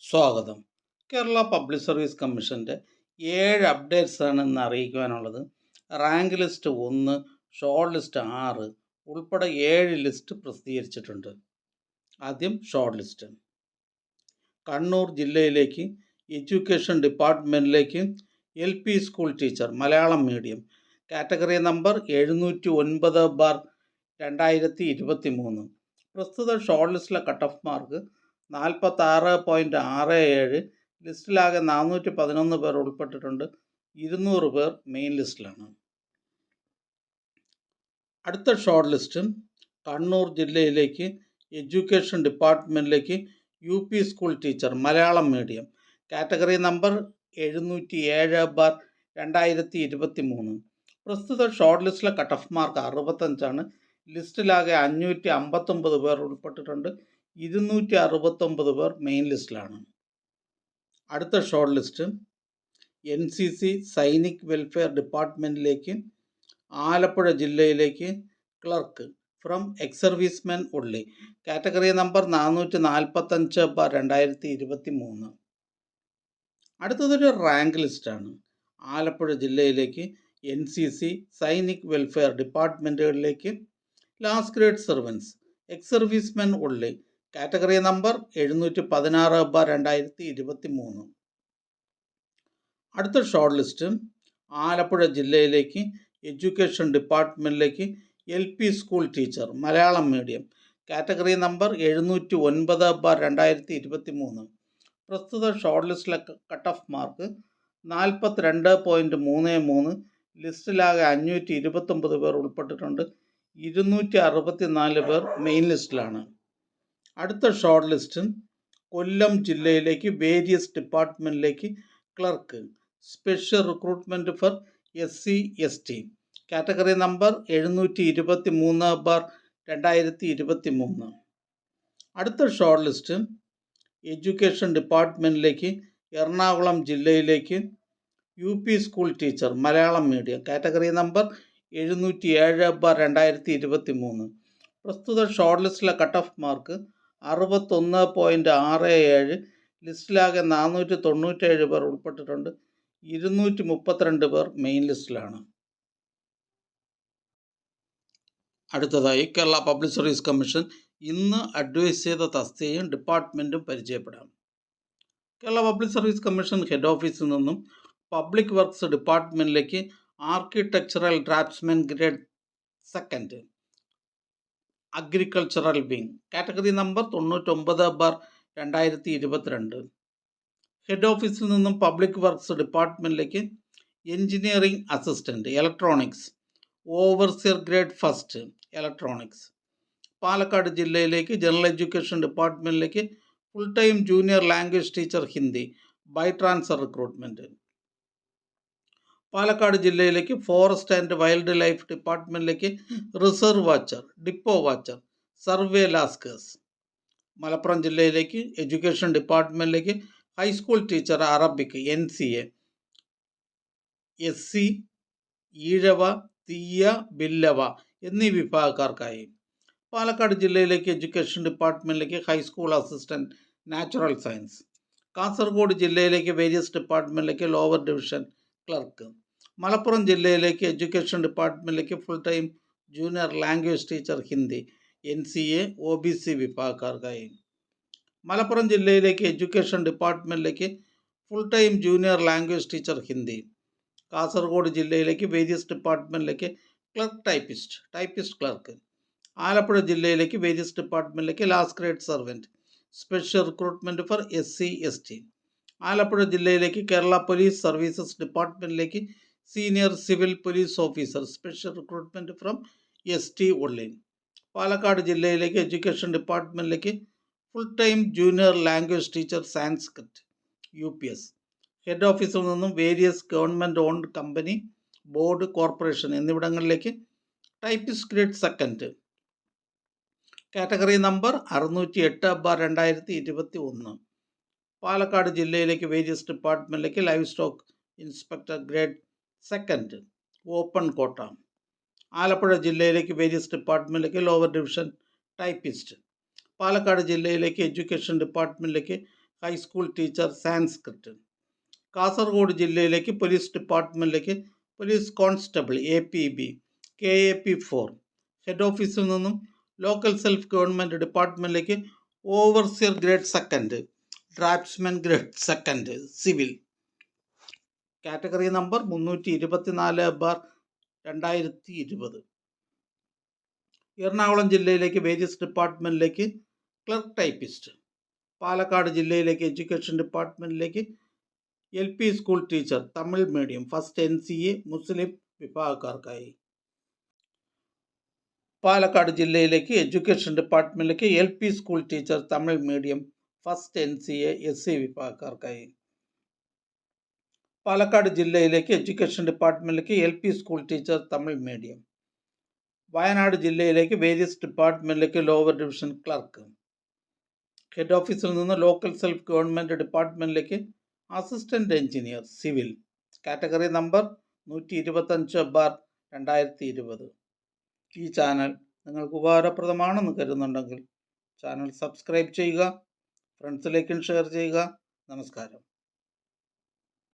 സ്വാഗതം. Kerala public service കമ്മീഷൻ്റെ 7 updates ആണ് ഇന്ന് അറിയിക്കുവാനുള്ളത്. റാങ്ക് ലിസ്റ്റ് 1, ഷോർട്ട് ലിസ്റ്റ് 6 ഉൾപ്പെടെ 7 ലിസ്റ്റ് പ്രസിദ്ധീകരിച്ചിട്ടുണ്ട്. ആദ്യം ഷോർട്ട് ലിസ്റ്റ്. കണ്ണൂർ ജില്ലയിലേക്ക് എഡ്യൂക്കേഷൻ ഡിപ്പാർട്ട്മെൻറ്റിലേക്ക് LP school teacher Malayalam medium category number 709/2023. പ്രസ്തുത ഷോർട്ട് ലിസ്റ്റിലെ കട്ട് ഓഫ് മാർക്ക് 46.67. ലിസ്റ്റിലാകെ 411 പേർ ഉൾപ്പെട്ടിട്ടുണ്ട്. 200 പേർ മെയിൻ ലിസ്റ്റിലാണ്. അടുത്ത ഷോർട്ട് ലിസ്റ്റ് കണ്ണൂർ ജില്ലയിലേക്ക് എഡ്യൂക്കേഷൻ ഡിപ്പാർട്ട്മെൻറ്റിലേക്ക് UP school teacher Malayalam medium category number 707/2023. പ്രസ്തുത ഷോർട്ട് ലിസ്റ്റിലെ കട്ട് ഓഫ് മാർക്ക് 65. ലിസ്റ്റിലാകെ 559 പേർ ഉൾപ്പെട്ടിട്ടുണ്ട്. 269 പേർ മെയിൻ ലിസ്റ്റിലാണ്. അടുത്ത short list NCC Sainik welfare ഡിപ്പാർട്ട്മെൻറ്റിലേക്ക് ആലപ്പുഴ ജില്ലയിലേക്ക് clerk from ex servicemen only category number 445/2023. അടുത്തതൊരു റാങ്ക് ലിസ്റ്റാണ്. ആലപ്പുഴ ജില്ലയിലേക്ക് NCC സൈനിക് വെൽഫെയർ ഡിപ്പാർട്ട്മെൻറ്റുകളിലേക്ക് last grade servants ex servicemen only category number 716/2023. അടുത്ത ഷോർട്ട് ലിസ്റ്റ് ആലപ്പുഴ ജില്ലയിലേക്ക് എഡ്യൂക്കേഷൻ ഡിപ്പാർട്ട്മെൻറ്റിലേക്ക് LP school teacher Malayalam medium category number 709/2023. പ്രസ്തുത ഷോർട്ട് ലിസ്റ്റിലെ കട്ട് ഓഫ് മാർക്ക് 42.33. ലിസ്റ്റിലാകെ 529 പേർ ഉൾപ്പെട്ടിട്ടുണ്ട്. 264 പേർ മെയിൻ ലിസ്റ്റിലാണ്. അടുത്ത ഷോർട്ട് ലിസ്റ്റ് കൊല്ലം ജില്ലയിലേക്ക് വേരിയസ് ഡിപ്പാർട്ട്മെൻറ്റിലേക്ക് clerk special recruitment for SC ST category number 723/2023. അടുത്ത ഷോർട്ട് ലിസ്റ്റ് എഡ്യൂക്കേഷൻ ഡിപ്പാർട്ട്മെൻറ്റിലേക്ക് എറണാകുളം ജില്ലയിലേക്ക് UP school teacher Malayalam medium category number 707/2023. പ്രസ്തുത ഷോർട്ട് ലിസ്റ്റിലെ കട്ട് ഓഫ് മാർക്ക് 61.67. ലിസ്റ്റിലാകെ 497 പേർ ഉൾപ്പെട്ടിട്ടുണ്ട്. 232 പേർ മെയിൻ ലിസ്റ്റിലാണ്. അടുത്തതായി കേരള പബ്ലിക് സർവീസ് കമ്മീഷൻ ഇന്ന് അഡ്വൈസ് ചെയ്ത തസ്തികയും ഡിപ്പാർട്ട്മെൻറ്റും പരിചയപ്പെടാം. Kerala public service commission head ഓഫീസിൽ നിന്നും പബ്ലിക് വർക്ക്സ് ഡിപ്പാർട്ട്മെൻറ്റിലേക്ക് architectural draftsman grade 2 agricultural wing category number 99/2022. Head ഓഫീസിൽ നിന്നും പബ്ലിക് വർക്ക്സ് ഡിപ്പാർട്ട്മെൻറ്റിലേക്ക് engineering assistant electronics overseer grade 1 electronics. Palakkad ജില്ലയിലേക്ക് ജനറൽ എഡ്യൂക്കേഷൻ ഡിപ്പാർട്ട്മെൻറ്റിലേക്ക് full time junior language teacher Hindi by transfer recruitment. Palakkad ജില്ലയിലേക്ക് forest and wild life ഡിപ്പാർട്ട്മെൻറ്റിലേക്ക് reserve watcher depot watcher survey lascars. Malappuram ജില്ലയിലേക്ക് education ഡിപ്പാർട്ട്മെൻറ്റിലേക്ക് high school teacher Arabic NCA SC Ezhava Thiyya Billava എന്നീ വിഭാഗക്കാർക്കായി. പാലക്കാട് ജില്ലയിലേക്ക് education ഡിപ്പാർട്ട്മെൻറ്റിലേക്ക് high school assistant natural science. Kasaragod ജില്ലയിലേക്ക് വേരിയസ് ഡിപ്പാർട്ട്മെൻറ്റിലേക്ക് ലോവർ ഡിവിഷൻ ക്ലർക്ക്. മലപ്പുറം ജില്ലയിലേക്ക് എഡ്യൂക്കേഷൻ ഡിപ്പാർട്ട്മെൻറ്റിലേക്ക് full time junior language teacher Hindi NCA OBC വിഭാഗക്കാർക്കായി. മലപ്പുറം ജില്ലയിലേക്ക് എഡ്യൂക്കേഷൻ ഡിപ്പാർട്ട്മെൻറ്റിലേക്ക് full time junior language teacher Hindi. Kasaragod ജില്ലയിലേക്ക് വേരിയസ് ഡിപ്പാർട്ട്മെൻറ്റിലേക്ക് ക്ലർക്ക് ടൈപ്പിസ്റ്റ് ക്ലർക്ക്. ആലപ്പുഴ ജില്ലയിലേക്ക് വേരിയസ് ഡിപ്പാർട്ട്മെൻറ്റിലേക്ക് last grade servant special recruitment for SC ST. Alappuzha ജില്ലയിലേക്ക് കേരള പോലീസ് സർവീസസ് ഡിപ്പാർട്ട്മെൻറ്റിലേക്ക് senior civil police officer special recruitment from ST only. Palakkad ജില്ലയിലേക്ക് എഡ്യൂക്കേഷൻ ഡിപ്പാർട്ട്മെൻറ്റിലേക്ക് full time junior language teacher Sanskrit UPS. Head ഓഫീസിൽ നിന്നും various government owned company board corporation എന്നിവിടങ്ങളിലേക്ക് typist grade 2 category number 608/2021. Palakkad ജില്ലയിലേക്ക് various ഡിപ്പാർട്ട്മെൻറ്റിലേക്ക് live stock inspector grade 2 open quota. Alappuzha ജില്ലയിലേക്ക് various ഡിപ്പാർട്ട്മെൻറ്റിലേക്ക് lower division typist. Palakkad ജില്ലയിലേക്ക് എഡ്യൂക്കേഷൻ ഡിപ്പാർട്ട്മെൻറ്റിലേക്ക് ഹൈസ്കൂൾ ടീച്ചർ സാൻസ്ക്രിറ്റ്. കാസർഗോഡ് ജില്ലയിലേക്ക് പോലീസ് ഡിപ്പാർട്ട്മെൻറ്റിലേക്ക് police constable APB KAP4. Head ഓഫീസിൽ നിന്നും ലോക്കൽ സെൽഫ് ഗവൺമെൻറ് ഡിപ്പാർട്ട്മെൻറ്റിലേക്ക് overseer grade 2, draftsman grade 2 civil. Category number 324/2020. Ernakulam ജില്ലയിലേക്ക് വേജസ് ഡിപ്പാർട്ട്മെൻറ്റിലേക്ക് ക്ലർക്ക് ടൈപ്പിസ്റ്റ്. പാലക്കാട് ജില്ലയിലേക്ക് എഡ്യൂക്കേഷൻ ഡിപ്പാർട്ട്മെൻറ്റിലേക്ക് LP school teacher Tamil medium first NCA Muslim വിഭാഗക്കാർക്കായി. പാലക്കാട് ജില്ലയിലേക്ക് എഡ്യൂക്കേഷൻ ഡിപ്പാർട്ട്മെൻറ്റിലേക്ക് LP school teacher Tamil medium first NCA SC വിഭാഗക്കാർക്കായി. പാലക്കാട് ജില്ലയിലേക്ക് എഡ്യൂക്കേഷൻ ഡിപ്പാർട്ട്മെൻറ്റിലേക്ക് LP school teacher Tamil medium. Wayanad ജില്ലയിലേക്ക് വേരിയസ് ഡിപ്പാർട്ട്മെൻറ്റിലേക്ക് ലോവർ ഡിവിഷൻ ക്ലർക്ക്. ഹെഡ് ഓഫീസിൽ നിന്ന് ലോക്കൽ സെൽഫ് ഗവൺമെൻറ് ഡിപ്പാർട്ട്മെൻറ്റിലേക്ക് assistant engineer civil. Category number 125/2020. ഈ ചാനൽ നിങ്ങൾക്ക് ഉപകാരപ്രദമാണെന്ന് കരുതുന്നുണ്ടെങ്കിൽ ചാനൽ സബ്സ്ക്രൈബ് ചെയ്യുക, ഫ്രണ്ട്സിലേക്കും ഷെയർ ചെയ്യുക. നമസ്കാരം.